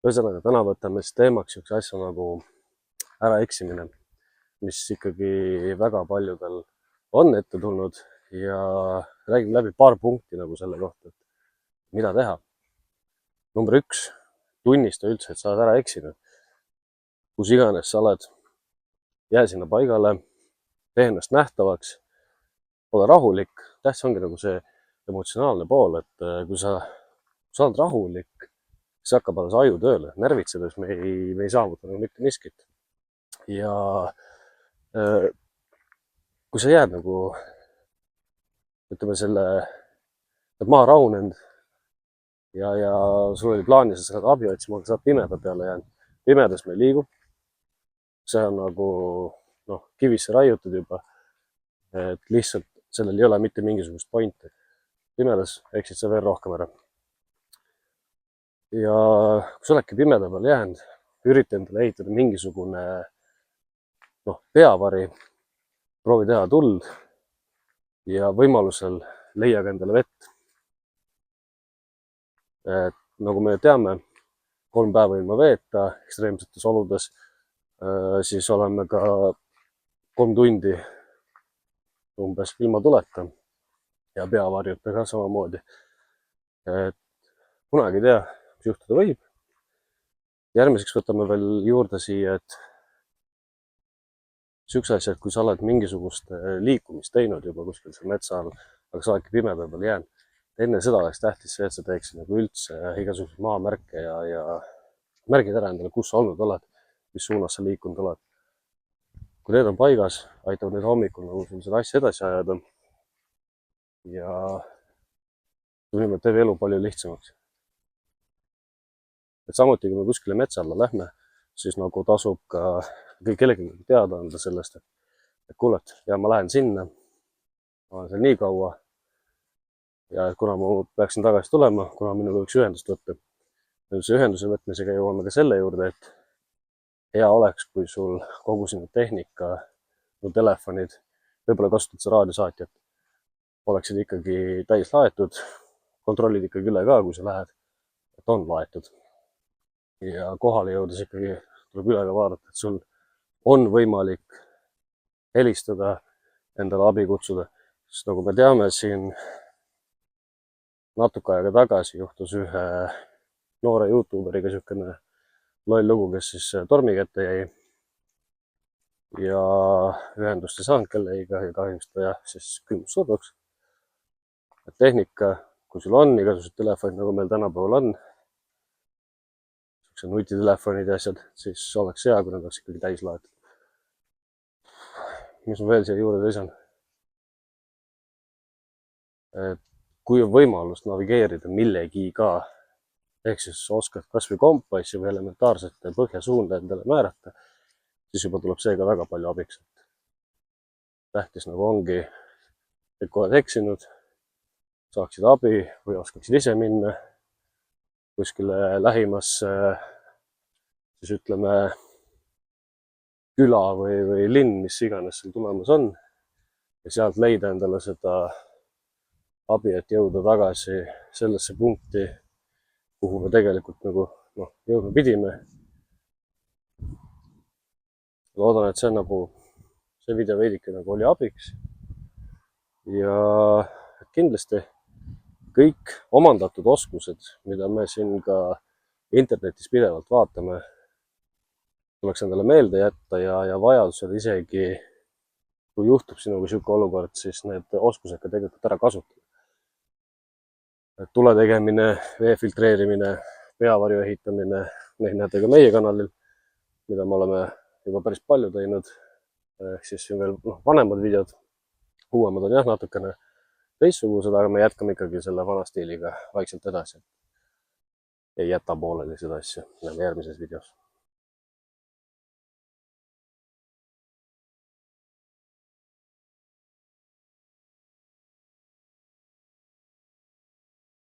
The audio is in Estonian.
Ühesõnaga, täna võtame siis teemaks üks asja nagu äraeksimine, mis ikkagi väga paljudel on ette tulnud ja räägin läbi paar punkti nagu selle kohta, et mida teha. Number 1, tunnista üldse, et sa oled ära eksinud. Kus iganes sa oled, jää sinna paigale, tee ennast nähtavaks, ole rahulik. Tähtis ongi nagu see emotsionaalne pool, et kui sa oled rahulik, siis hakkab alles aju tööle. Närvitsedes me ei saavuta nagu mitte miskit. Ja kui sa jääd nagu, ütleme maha rahunenud ja sul oli plaanis, sa saad abi otsima, aga sa oled pimeda peale jäänud. Pimedas me ei liigu. See on nagu kivisse raiutud juba. Et lihtsalt sellel ei ole mitte mingisugust pointi. Pimedas eksid sa veel rohkem ära. Ja kui sa oledki pimeda peale jäänud, ürita endale ehitada mingisugune peavari, proovi teha tuld ja võimalusel leia ka endale vett. Et nagu me teame, 3 päeva ilma veeta ekstreemsetes oludes, siis oleme ka 3 tundi umbes ilma tuleta ja peavarjuta ka samamoodi. Et kunagi ei tea, mis juhtuda võib. Järgmiseks võtame veel juurde siia, et üks asja, et kui sa oled mingisugust liikumist teinud juba kuskil seal metsa all, aga sa oledki pimeda peal jäänud, enne seda oleks tähtis see, et sa teeksid nagu üldse igasuguseid maamärke ja märgid ära endale, kus sa olnud oled, mis suunas sa liikunud oled. Kui need on paigas, aitavad need hommikul nagu sul seda asja edasi ajada ja nimelt teeb elu palju lihtsamaks. Et samuti, kui me kuskile metsa alla lähme, siis nagu tasub ka kellelegi teada anda sellest, et kuule, ja ma lähen sinna, ma olen seal nii kaua ja et kuna ma peaksin tagasi tulema, kuna minuga võiks ühendust võtta. See ühenduse võtmisega jõuame ka selle juurde, et hea oleks, kui sul kogu sinu tehnika, telefonid, võib-olla kasutad sa raadiosaatjat, oleksid ikkagi täis laetud, kontrollid ikkagi üle ka, kui sa lähed, et on laetud. Ja kohale jõudes ikkagi tuleb üle ka vaadata, et sul on võimalik helistada, endale abi kutsuda. Sest nagu me teame, siin natuke aega tagasi juhtus ühe noore YouTuberiga niisugune loll lugu, kes siis tormi kätte jäi ja ühendust ei saanud kellegiga ja kahjuks ta siis külmus surnuks. Et tehnika, kui sul on igasugused telefonid, nagu meil tänapäeval on, nutitelefonid ja asjad, siis oleks hea, kui nad oleks ikkagi täis laetud. Mis ma veel siia juurde lisan? Et kui on võimalus navigeerida millegiga, ehk siis oskad kas või kompassi või elementaarsete põhjasuunda endale määrata, siis juba tuleb see ka väga palju abiks. Tähtis nagu ongi, et kui oled eksinud, saaksid abi või oskaksid ise minna kuskile lähimasse, siis ütleme, küla või linn, mis iganes seal tulemas on, ja sealt leida endale seda abi, et jõuda tagasi sellesse punkti, kuhu me tegelikult nagu jõudma pidime. Loodan, et see video veidike nagu oli abiks ja kindlasti kõik omandatud oskused, mida me siin ka internetis pidevalt vaatame, tuleks endale meelde jätta ja vajadusel isegi, kui juhtub sinuga niisugune olukord, siis need oskused ka tegelikult ära kasutada. Tule tegemine, vee filtreerimine, peavarju ehitamine, neid näete ka meie kanalil, mida me oleme juba päris palju teinud. Ehk siis siin veel vanemad videod, uuemad on jah natukene teistsugused, aga me jätkame ikkagi selle vana stiiliga vaikselt edasi. Ei jäta pooleli seda asja, näeme järgmises videos.